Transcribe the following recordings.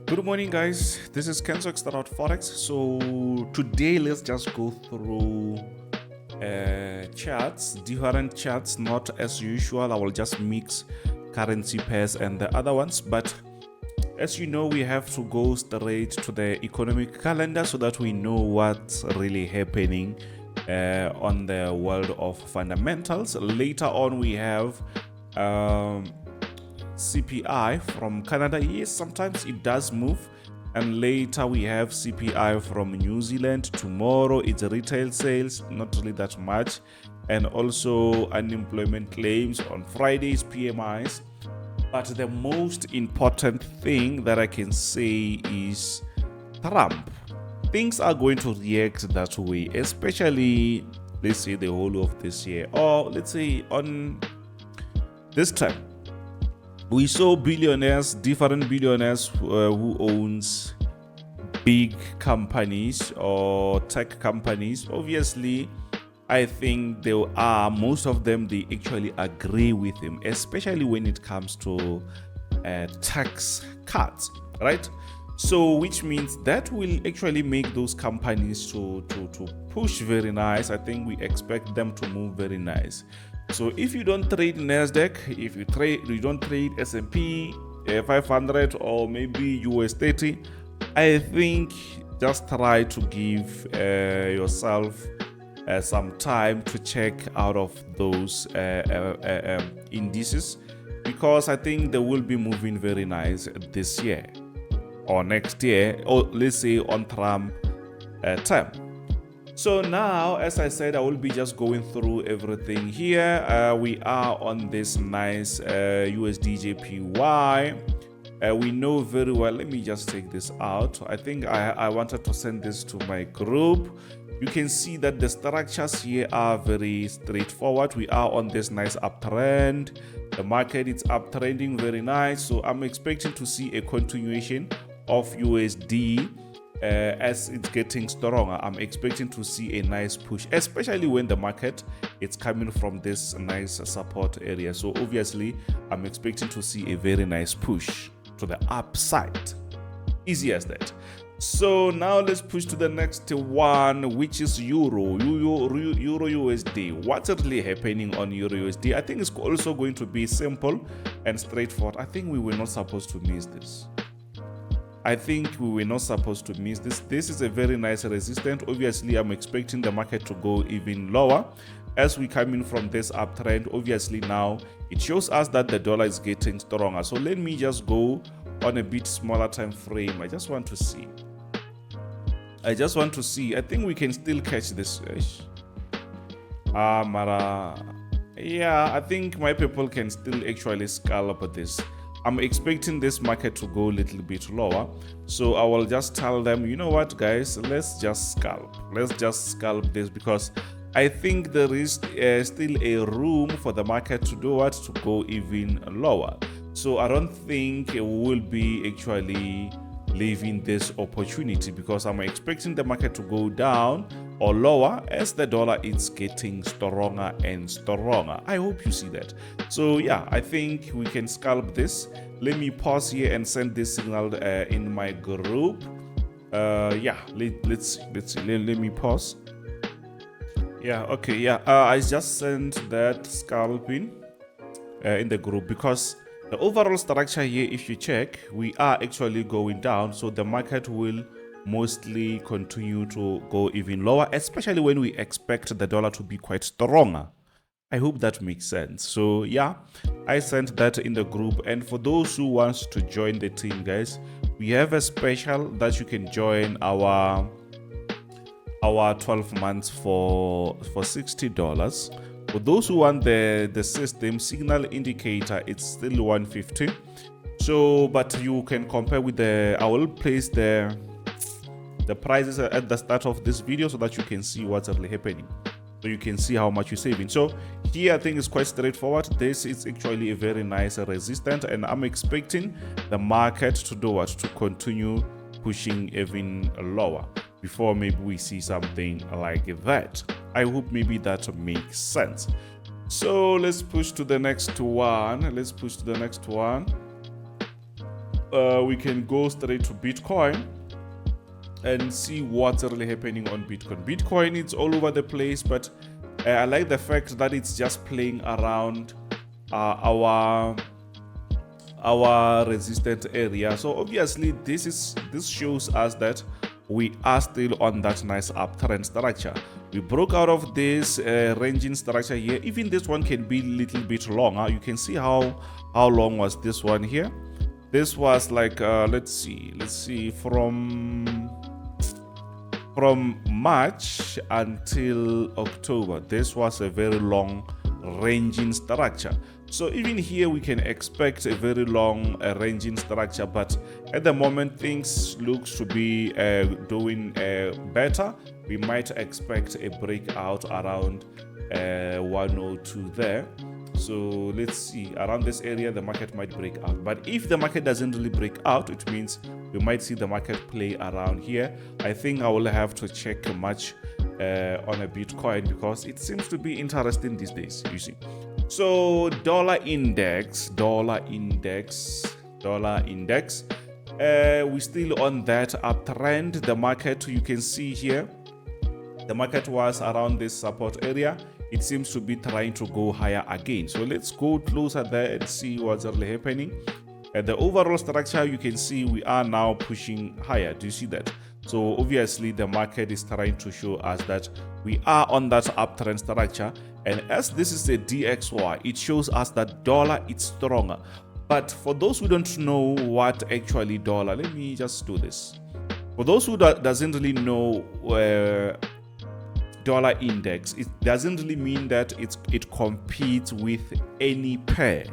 Good morning, guys. This is Kenzo Xtrahot Forex. So today let's just go through charts, different charts, not as usual. I will just mix currency pairs and the other ones, but as you know, we have to go straight to the economic calendar so that we know what's really happening on the world of fundamentals. Later on, we have CPI from Canada. Yes, sometimes it does move. And later we have CPI from New Zealand. Tomorrow it's retail sales, not really that much. And also unemployment claims. On Fridays, PMIs. But the most important thing that I can say is Trump. Things are going to react that way, especially, let's say, the whole of this year. Or let's say on this time. We saw billionaires, different billionaires who owns big companies or tech companies. Obviously, I think there are most of them, they actually agree with him, especially when it comes to tax cuts, right? So which means that will actually make those companies to push very nice. I think we expect them to move very nice. So if you don't trade Nasdaq, if you don't trade S&P 500 or maybe US30, I think just try to give yourself some time to check out of those indices, because I think they will be moving very nice this year or next year, or let's say on Trump term. So now, as I said, I will be just going through everything here. We are on this nice USDJPY. We know very well. Let me just take this out. I think I wanted to send this to my group. You can see that the structures here are very straightforward. We are on this nice uptrend. The market is uptrending very nice. So I'm expecting to see a continuation of USD. As it's getting stronger, I'm expecting to see a nice push, especially when the market is coming from this nice support area. So obviously, I'm expecting to see a very nice push to the upside. Easy as that. So now let's push to the next one, which is Euro USD. What's really happening on Euro USD? I think it's also going to be simple and straightforward. I think we were not supposed to miss this. This is a very nice resistance. Obviously, I'm expecting the market to go even lower as we come in from this uptrend. Obviously, now it shows us that the dollar is getting stronger. So let me just go on a bit smaller time frame. I just want to see. I think we can still catch this. Yeah, I think my people can still actually scalp this. I'm expecting this market to go a little bit lower. So I will just tell them, you know what, guys, let's just scalp this, because I think there is still a room for the market to do what, to go even lower. So I don't think it will be actually leaving this opportunity, because I'm expecting the market to go down or lower as the dollar is getting stronger and stronger. I hope you see that. So yeah, I think we can scalp this. Let me pause here and send this signal in my group. Yeah, let's see. Let me pause. Yeah, okay, yeah. I just sent that scalping in the group, because the overall structure here, if you check, we are actually going down. So the market will mostly continue to go even lower, especially when we expect the dollar to be quite stronger. I hope that makes sense. So yeah, I sent that in the group. And for those who want to join the team, guys, we have a special that you can join our 12 months for $60. For those who want the system signal indicator, it's still $150. So, but you can compare with I will place the prices at the start of this video so that you can see what's really happening. So you can see how much you're saving. So here I think it's quite straightforward. This is actually a very nice resistance, and I'm expecting the market to do what? To continue pushing even lower before maybe we see something like that. I hope maybe that makes sense. So let's push to the next one. we can go straight to Bitcoin and see what's really happening on Bitcoin. Bitcoin, it's all over the place, but I like the fact that it's just playing around our resistance area. So obviously this shows us that we are still on that nice uptrend structure. We broke out of this ranging structure here. Even this one can be a little bit longer. You can see how long was this one here. This was like let's see from March until October. This was a very long ranging structure. So even here we can expect a very long ranging structure, but at the moment things looks to be doing better. We might expect a breakout around 102 there. So let's see, around this area the market might break out, but if the market doesn't really break out, it means we might see the market play around here. I think I will have to check much on a Bitcoin because it seems to be interesting these days, you see. So dollar index, we're still on that uptrend. The market, you can see here, the market was around this support area. It seems to be trying to go higher again. So let's go closer there and see what's really happening. At the overall structure, you can see we are now pushing higher. Do you see that? So obviously the market is trying to show us that we are on that uptrend structure. And as this is a DXY, it shows us that dollar is stronger. But for those who don't know what actually dollar, let me just do this. For those who doesn't really know dollar index, it doesn't really mean that it competes with any pair.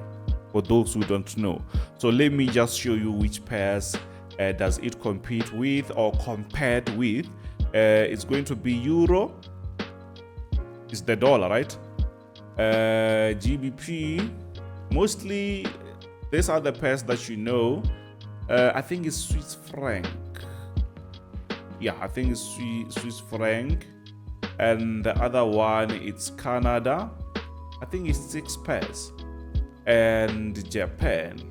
For those who don't know, so let me just show you which pairs does it compete with or compared with. It's going to be euro, is the dollar, right? GBP, mostly these are the pairs that you know. I think it's Swiss franc. Yeah, I think it's Swiss franc. And the other one, it's Canada. I think it's 6 pairs. And Japan.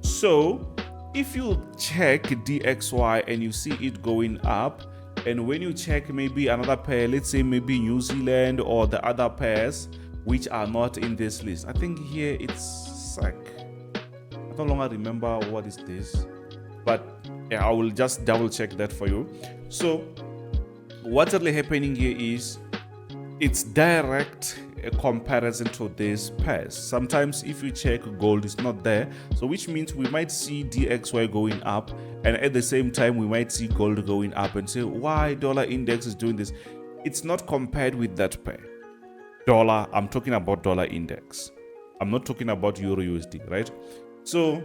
So if you check DXY and you see it going up, and when you check maybe another pair, let's say maybe New Zealand or the other pairs which are not in this list, I think here it's SAC. I no longer remember what is this, but yeah, I will just double check that for you. So what's really happening here is it's direct comparison to these pairs. Sometimes if you check, gold is not there, so which means we might see DXY going up, and at the same time we might see gold going up, and say why dollar index is doing this. It's not compared with that pair. Dollar, I'm talking about dollar index, I'm not talking about Euro USD, right? So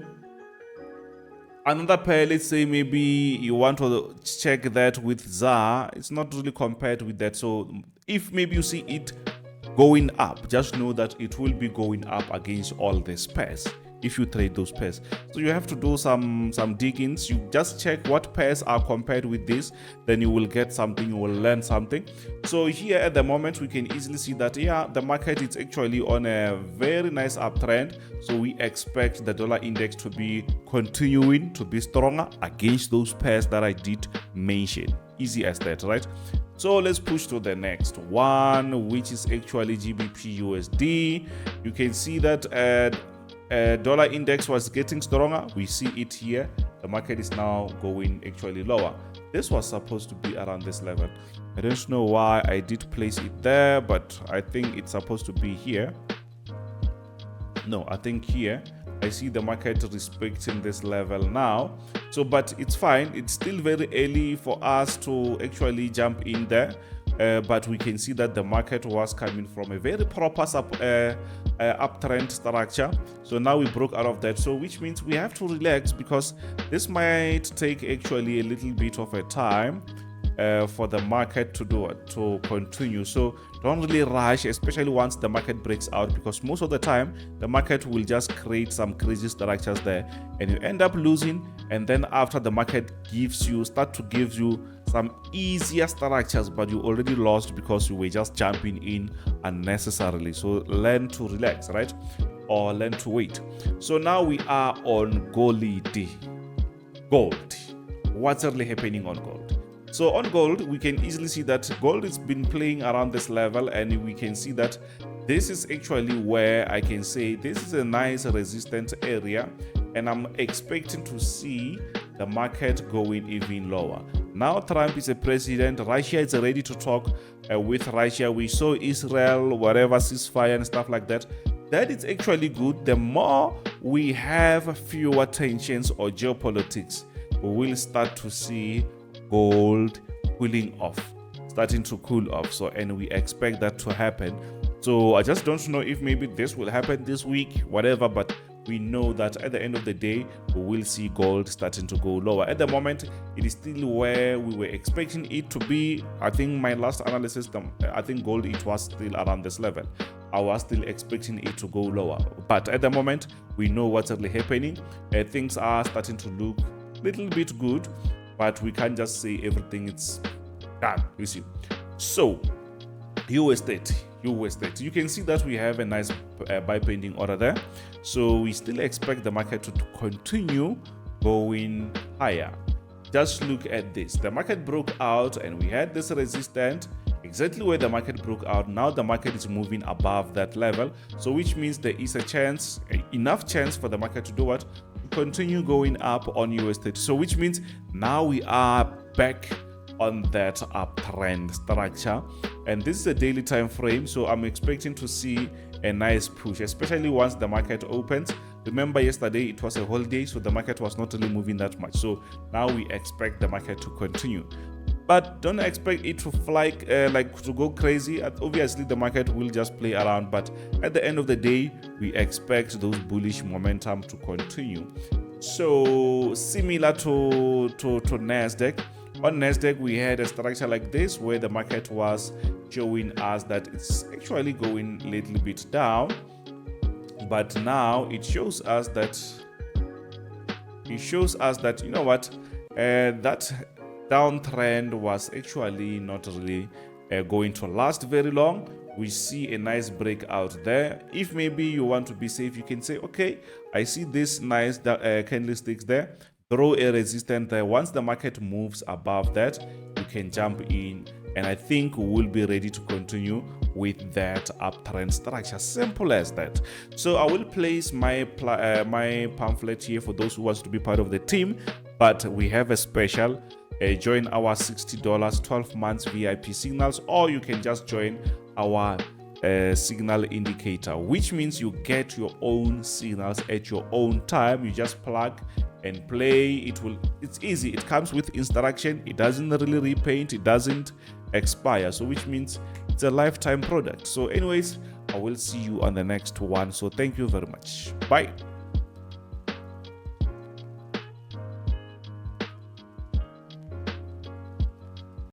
another pair, let's say maybe you want to check that with ZAR, it's not really compared with that. So if maybe you see it going up, just know that it will be going up against all these pairs if you trade those pairs. So you have to do some diggings. You just check what pairs are compared with this, then you will get something, you will learn something. So here at the moment we can easily see that yeah, the market is actually on a very nice uptrend. So we expect the dollar index to be continuing to be stronger against those pairs that I did mention. Easy as that, right? So let's push to the next one, which is actually GBP USD. You can see that dollar index was getting stronger. We see it here. The market is now going actually lower. This was supposed to be around this level. I don't know why I did place it there, but I think it's supposed to be here. No, I think here. I see the market respecting this level now. So, but it's fine. It's still very early for us to actually jump in there. But we can see that the market was coming from a very proper uptrend structure. So now we broke out of that. So which means we have to relax, because this might take actually a little bit of a time for the market to do it, to continue. So don't really rush, especially once the market breaks out, because most of the time the market will just create some crazy structures there and you end up losing. And then after the market start to give you some easier structures, but you already lost because you were just jumping in unnecessarily. So learn to relax, right? or learn to wait. So now we are on gold. What's really happening on gold? So on gold, we can easily see that gold has been playing around this level, and we can see that this is actually where I can say this is a nice resistance area, and I'm expecting to see the market going even lower. Now Trump is a president, Russia is ready to talk with Russia. We saw Israel, whatever, ceasefire and stuff like that. That is actually good. The more we have fewer tensions or geopolitics, we will start to see gold cooling off, starting to cool off. So, and we expect that to happen. So I just don't know if maybe this will happen this week, whatever, but we know that at the end of the day, we will see gold starting to go lower. At the moment, it is still where we were expecting it to be. I think my last analysis, I think gold, it was still around this level. I was still expecting it to go lower. But at the moment, we know what's really happening. Things are starting to look a little bit good, but we can't just say everything is done, you see. So, US30, you can see that we have a nice buy pending order there. So we still expect the market to continue going higher. Just look at this. The market broke out and we had this resistance exactly where the market broke out. Now the market is moving above that level. So which means there is a chance, enough chance for the market to do what? To continue going up on US30. So which means now we are back on that uptrend structure, and this is a daily time frame, so I'm expecting to see a nice push, especially once the market opens. Remember, yesterday it was a holiday, so the market was not really moving that much. So now we expect the market to continue, but don't expect it to fly like to go crazy. Obviously the market will just play around, but at the end of the day, we expect those bullish momentum to continue. So similar to Nasdaq. On Nasdaq, we had a structure like this where the market was showing us that it's actually going a little bit down, but now it shows us that you know what, that downtrend was actually not really going to last very long. We see a nice breakout there. If maybe you want to be safe, you can say, okay, I see this nice candlesticks there. Throw a resistance there. Once the market moves above that, you can jump in, and I think we will be ready to continue with that uptrend structure. Simple as that. So I will place my pamphlet here for those who want to be part of the team, but we have a special. Join our $60 12 months VIP signals, or you can just join our signal indicator, which means you get your own signals at your own time. You just plug and play. It's easy. It comes with instruction. It doesn't really repaint. It doesn't expire. So which means it's a lifetime product. So anyways, I will see you on the next one. So thank you very much. Bye.